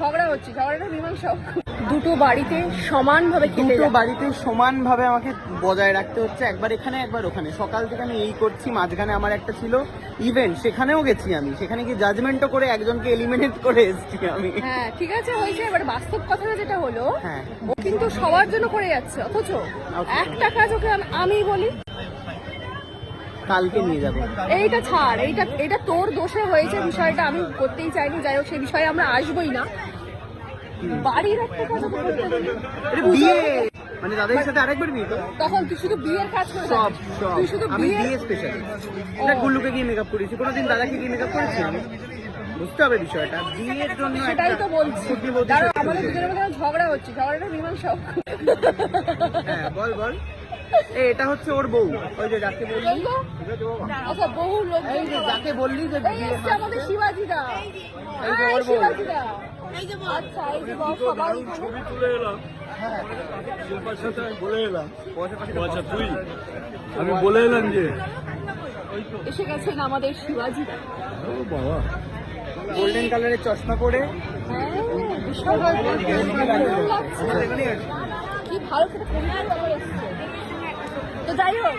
ঝগড়া হচ্ছে, ঝগড়াটা মীমাংসা। দুটো বাড়িতে সমানভাবে খেতে, দুটো বাড়িতে সমানভাবে আমাকে বজায় রাখতে হচ্ছে, একবার এখানে একবার ওখানে। সকাল থেকে আমি এই করছি, মাঝখানে আমার একটা ছিল ইভেন্ট, সেখানেও গেছি আমি, সেখানে কি জাজমেন্টও করে একজনকে এলিমিনেট করে এসেছি আমি। হ্যাঁ ঠিক আছে হয়েছে, এবার বাস্তব কথাটা যেটা হলো, হ্যাঁ ও কিন্তু সবার জন্য করে যাচ্ছে, অথচ একটা কাজ ওকে আমি বলি কালকে নিয়ে যাবো। এইটা ছাড়, এইটা তোর দোষে হয়েছে, বিষয়টা আমি করতেই চাইনি, যাই হোক সেই বিষয়ে আমরা আসবোই না। বাড়ির একটা কাজ ওকে করতে দিলি, বিয়ে মানে দাদার সাথে আরেকবার বিয়ে তো, তখন তুই শুধু বিয়ের কাজ করে সব যাচ্ছিস। সব তুই শুধু আমি বিয়ের বিয়ে স্পেশাল। এটা গুল্লুকে গিয়ে মেকআপ করেছি, কোনোদিন দাদাকে গিয়ে মেকআপ করেছি আমি? বুঝতে হবে বিষয়টা, বিয়ের জন্য সেটাই তো বলছি। সত্যি বলতে দাঁড়াও, সত্যি আমাদের বলতে। দুজনের মধ্যে ঝগড়া হচ্ছে, ঝগড়াটা মীমাংসা হোক। হ্যাঁ বল বল। এটা হচ্ছে ওর বউ, ওই যে যাকে বললি, আচ্ছা বহু লোক এই যে যাকে বললি যে এই এসছে আমাদের শিবাজিদা, এই যে ওর বউ। শিবাজিদা, এই যে আচ্ছা এই যে সবাই ছবি তুলে এলাম, শিল্পার সাথে আমি বলে এলাম। আচ্ছা তুই, আমি বলে এলাম যে এসে গেছেন আমাদের শিবাজিদা। ও বাবা, গোল্ডেন কালারের চশমা পরে। হ্যাঁ বিশাল ভালো লাগছে, কি ভালো করে কবিতা ব্যাপার এসছে। তো যাই হোক,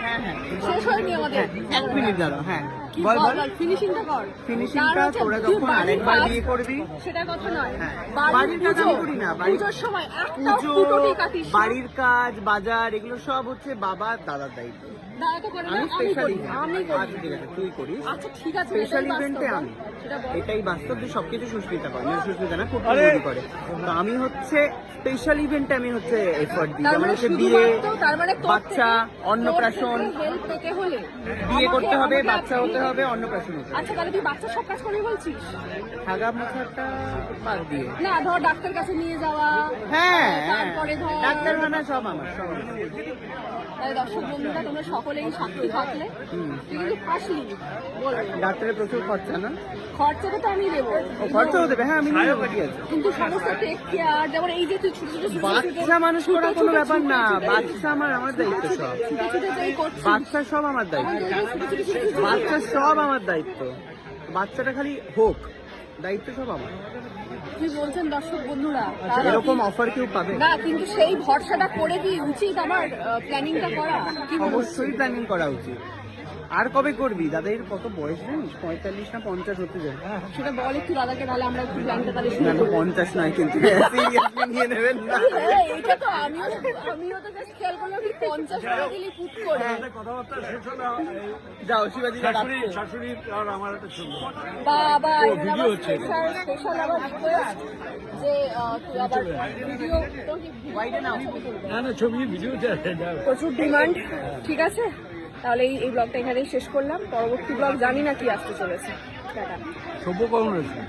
শেষ হয়নি আমাদের। এক মিনিট দাঁড়াও। হ্যাঁ কি বল বল। ফিনিশিংটা কর। ফিনিশিংটা তার হচ্ছে তোরা তুই যখন বাড়ির আরেকবার কাজ- বিয়ে করবি, সেটা কথা নয়, হ্যাঁ, বাড়ির বাড়ির কাজ আমি করি না, পুজোর সময় একটা পুজো, ফুটোটি কাটিস না। বাড়ির কাজ, বাজার, এগুলো সব হচ্ছে বাবা দাদার দায়িত্ব। দাদা তো করে না, আমি আমি স্পেশালি করি, আমি করি। আচ্ছা ঠিক আছে তুই করিস। আচ্ছা ঠিক আছে, স্পেশাল এটাই ইভেন্টে বাস্তব, আমি, সেটা বল। এটাই বাস্তব যে সবকিছু সুস্মিতা করে, মানে সুস্মিতা না কুটুম্বি করে। তো আমি হচ্ছে স্পেশাল ইভেন্টে আমি হচ্ছে এফর্ট দিই, তার যেমন মানে হচ্ছে বিয়ে, শুধুমাত্র, তার মানে তোর বাচ্চা, থেকে- অন্নপ্রাশন, তোর থেকে help পেতে হলে বিয়ে করতে হবে, আমাকে বাচ্চা হতে হবে, অন্নপ্রাশন হতে হবে। আচ্ছা তাহলে তুই বাচ্চা সব কাজ করবি বলছিস? হাগা মোছাটা বাদ দিয়ে। না ধর ডাক্তার কাছে নিয়ে যাওয়া, হ্যাঁ তারপরে ধর ডাক্তার খানা সব আমার, সব আমার। তাহলে দর্শক বন্ধুরা তোমরা সকলেই সাক্ষী থাকলে, তুই কিন্তু ফাঁসলি বলবে, ডাক্তারের প্রচুর খরচা না? খরচাটা তো আমি দেবো, ও খরচাও দেবে, হ্যাঁ আমি নিয়ে যাবো, ঠিক আছে। কিন্তু সমস্ত টেক কেয়ার, যেমন এই যে তুই ছোট ছোট ছোট ছোট বাচ্চা মানুষ করা কোনো ব্যাপার না, বাচ্চা আমার দায়িত্ব সব। ছোট ছোট যেই করছিস, বাচ্চা সব আমার দায়িত্ব, তখন তো ওই যে ছোট ছোট ছোট ছোট বাচ্চা সব আমার দায়িত্ব। বাচ্চাটা খালি হোক, দায়িত্ব সব আমার। কি বলছেন দর্শক বন্ধুরা, তারা এরকম কি- অফার কেউ পাবে? না কিন্তু সেই ভরসাটা করে কি উচিত আমার প্ল্যানিংটা করা, কি বলছিস? অবশ্যই প্ল্যানিং করা উচিত। আর কবে করবি? দাদার কত বয়স জানিস? 45 না 50 হতে যায়। সেটা বল একটু দাদাকে, তাহলে আমরা একটু প্ল্যানটা তাহলে শুরু না করি। 50 নয় কিন্তু, সিরিয়াসলি নিয়ে নেবেন না। হ্যাঁ, এইটা তো আমিও তো জাস্ট খেয়াল করলাম কি 50 টাকা দিলি পুট করে। কথাবার্তা শেষ হলো। যাও শিবাজি শাশুড়ি শাশুড়ির আর আমার একটা ছবি। বাবা ও, এটা ভিডিও আবার হচ্ছে। স্পেশাল আবার রিকোয়েস্ট যে তুই আবার ভিডিও না না, ছবি ভিডিও প্রচুর ডিমান্ড। ঠিক আছে তাহলে এই ব্লগটা এখানেই শেষ করলাম, পরবর্তী ব্লগ জানি না কি আসতে চলেছে। টাটা। সভ্যকরণ আছে।